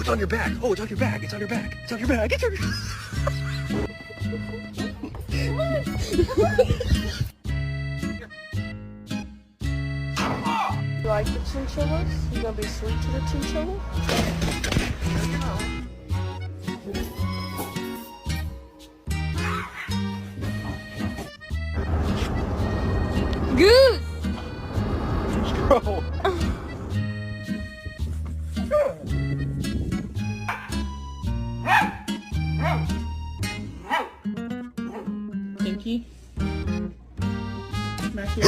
it's on your back. Oh, it's on your back. It's on your back. It's on your back. It's on your You like the chinchillas? You gonna be sweet to the chinchilla? Goose! Bro. Pinky? Smack your